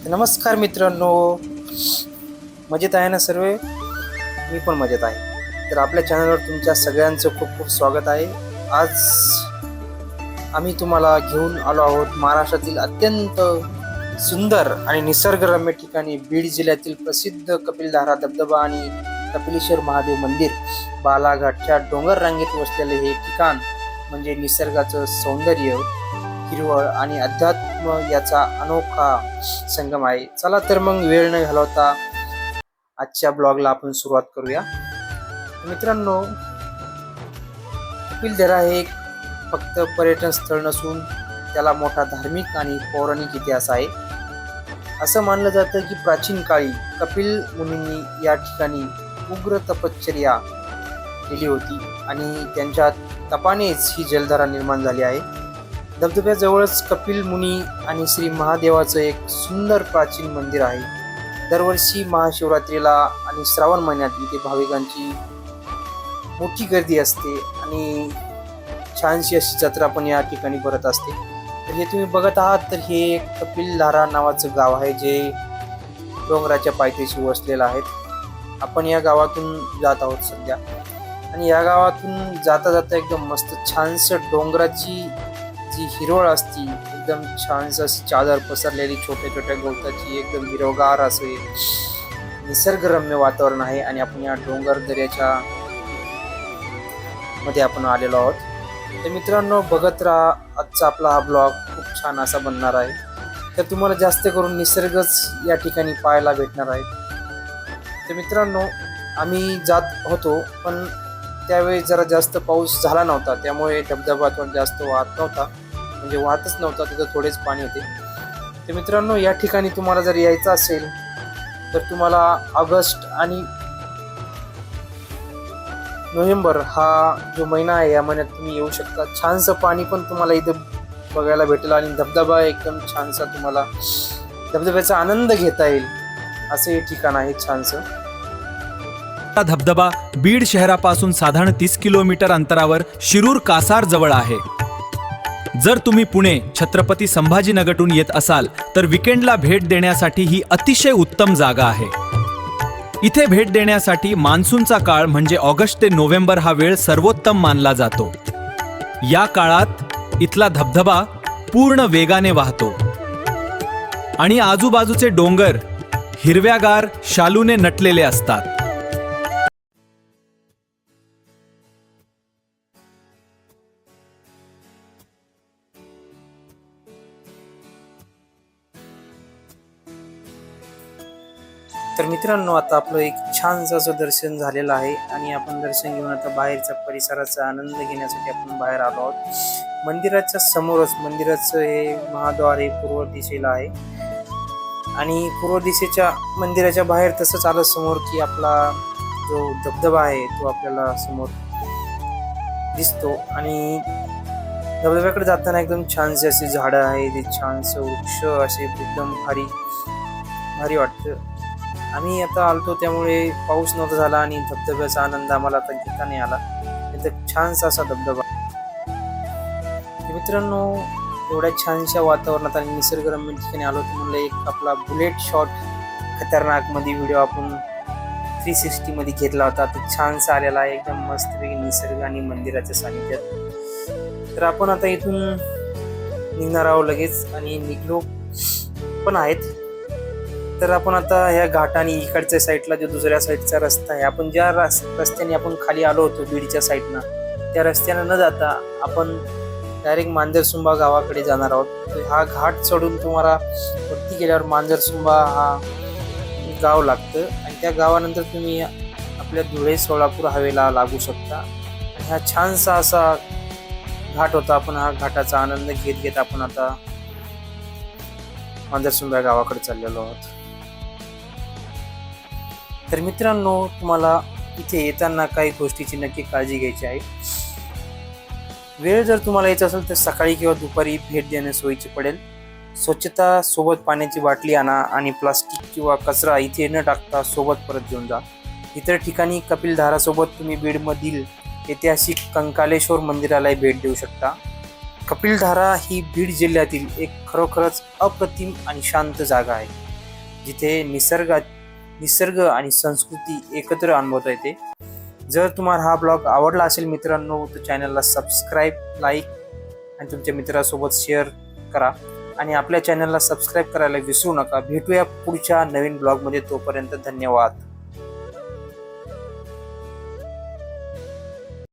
नमस्कार मित्रांनो, मजेत आहे ना सर्व? मी पण मजेत आहे. तर आपल्या चॅनलवर तुमच्या सगळ्यांचं खूप खूप स्वागत आहे. आज आम्ही तुम्हाला घेऊन आलो आहोत महाराष्ट्रातील अत्यंत सुंदर आणि निसर्गरम्य ठिकाणी बीड जिल्ह्यातील प्रसिद्ध कपिलधारा धबधबा आणि कपिलेश्वर महादेव मंदिर. बालाघाटच्या डोंगर रांगेत वसलेले हे ठिकाण म्हणजे निसर्गाचं सौंदर्य, हिरवळ आणि अध्यात्म याचा अनोखा संगम आहे. चला तर मग वेळ न घालवता आजच्या ब्लॉगला आपण सुरुवात करूया. मित्रांनो, कपिलधारा हे फक्त पर्यटन स्थळ नसून त्याला मोठा धार्मिक आणि पौराणिक इतिहास आहे. असं मानलं जातं की प्राचीन काळी कपिल मुनींनी या ठिकाणी उग्र तपश्चर्या केली होती आणि त्यांच्या तपानेच ही जलधारा निर्माण झाली आहे. धबधब्याजवळच कपिल मुनी आणि श्री महादेवाचं एक सुंदर प्राचीन मंदिर आहे. दरवर्षी महाशिवरात्रीला आणि श्रावण महिन्यात इथे भाविकांची मोठी गर्दी असते आणि छानशी अशी जत्रा पण या ठिकाणी भरत असते. तर हे तुम्ही बघत आहात तर हे कपिलधारा नावाचं गाव आहे जे डोंगराच्या पायथ्याशी वसलेलं आहे. आपण या गावातून जात आहोत सध्या आणि या गावातून जाता जाता एकदम मस्त छानसं डोंगराची जी हिरवळ असती, एकदम छानसं अशी चादर पसरलेली छोट्या छोट्या गवताची एकदम हिरवगार असे निसर्गरम्य वातावरण आहे आणि आपण या डोंगर दऱ्याच्या मध्ये आपण आलेलो आहोत. तर मित्रांनो, बघत राहा. आजचा आपला हा ब्लॉग खूप छान असा बनणार आहे. तर तुम्हाला जास्त करून निसर्गच या ठिकाणी पाहायला भेटणार आहे. तर मित्रांनो, आम्ही जात होतो पण त्यावेळी जरा जास्त पाऊस झाला नव्हता, त्यामुळे धबधबा जास्त वाहत नव्हता, म्हणजे वाहतच नव्हता, तिथं थोडेच पाणी होते. तर मित्रांनो, या ठिकाणी तुम्हाला जर यायचं असेल तर तुम्हाला ऑगस्ट आणि नोव्हेंबर हा जो महिना आहे या महिन्यात तुम्ही येऊ शकता. छानसं पाणी पण तुम्हाला इथं बघायला भेटेल आणि धबधबा एकदम छानसा, तुम्हाला धबधब्याचा आनंद घेता येईल असं हे ठिकाण आहे छानसं. हा धबधबा बीड शहरापासून साधारण 30 किलोमीटर अंतरावर शिरूर कासार जवळ आहे. जर तुम्ही पुणे छत्रपती संभाजीनगरतून येत असाल तर विकेंडला भेट देण्यासाठी ही अतिशय उत्तम जागा आहे. इथे भेट देण्यासाठी मान्सूनचा काळ म्हणजे ऑगस्ट ते नोव्हेंबर हा वेळ सर्वोत्तम मानला जातो. या काळात इथला धबधबा पूर्ण वेगाने वाहतो आणि आजूबाजूचे डोंगर हिरव्यागार शालूने नटलेले असतात. तर मित्रांनो, आता आपलं एक छानसं असं दर्शन झालेलं आहे आणि आपण दर्शन घेऊन आता बाहेरच्या परिसराचा आनंद घेण्यासाठी आपण बाहेर आलो आहोत. मंदिराच्या समोरच मंदिराचं हे महाद्वार हे पूर्व दिशेला आहे आणि पूर्व दिशेच्या मंदिराच्या बाहेर तसंच आलं समोर की आपला जो धबधबा आहे तो आपल्याला समोर दिसतो आणि धबधब्याकडे जाताना एकदम छानसे असे झाडं आहे, ते छानसं वृक्ष असे एकदम भारी भारी वाटतं. आम्ही आता आलतो त्यामुळे पाऊस नव्हता झाला आणि धबधब्याचा आनंद आम्हाला आता घेता नाही आला. इथं छानसा असा धबधबा. मित्रांनो, एवढ्या छानशा वातावरणात आणि निसर्गरम्य ठिकाणी आलो तर म्हणलं एक आपला बुलेट शॉट खतरनाक मध्ये व्हिडिओ आपण 360 मध्ये घेतला होता. तो छानसा आलेला आहे एकदम मस्तपैकी निसर्ग आणि मंदिराच्या सानिध्यात. तर आपण आता इथून निघणार आहोत लगेच आणि निघलो पण आहेत. तर आपण आता ह्या घाटाने इकडच्या साईडला जो दुसऱ्या साईडचा रस्ता आहे, आपण ज्या रस्त्याने आपण खाली आलो होतो बीडच्या साईडनं, त्या रस्त्यानं न जाता आपण डायरेक्ट मांजरसुंबा गावाकडे जाणार आहोत. तर हा घाट चढून तुम्हाला वरती गेल्यावर मांजरसुंबा हा गाव लागतं आणि त्या गावानंतर तुम्ही आपल्या धुळे सोलापूर हवेला लागू शकता. आणि हा छानसा असा घाट होता. आपण हा घाटाचा आनंद घेत घेत आपण आता मांजरसुंबा गावाकडे चाललेलो आहोत. तर मित्रांनो, तुम्हाला इथे येताना काही गोष्टीची नक्की काळजी घ्यायची आहे. वेळ जर तुम्हाला यायचं असेल तर सकाळी किंवा दुपारी भेट देणे सोयीचे पडेल. स्वच्छता सोबत पाण्याची बाटली आणा आणि प्लास्टिक किंवा कचरा इथे न टाकता सोबत परत घेऊन जा. इतर ठिकाणी कपिलधारासोबत तुम्ही बीडमधील ऐतिहासिक कंकालेश्वर मंदिरालाही भेट देऊ शकता. कपिलधारा ही बीड जिल्ह्यातील एक खरोखरच अप्रतिम आणि शांत जागा आहे. जिथे निसर्ग आणि संस्कृती एकत्र अनुभवता येते. जर तुम्हाला हा ब्लॉग आवडला असेल मित्रांनो, तर चॅनलला सबस्क्राईब, लाईक आणि तुमच्या मित्रासोबत शेअर करा आणि आपल्या चॅनलला सबस्क्राईब करायला विसरू नका. भेटूया पुढच्या नवीन ब्लॉगमध्ये. तोपर्यंत धन्यवाद.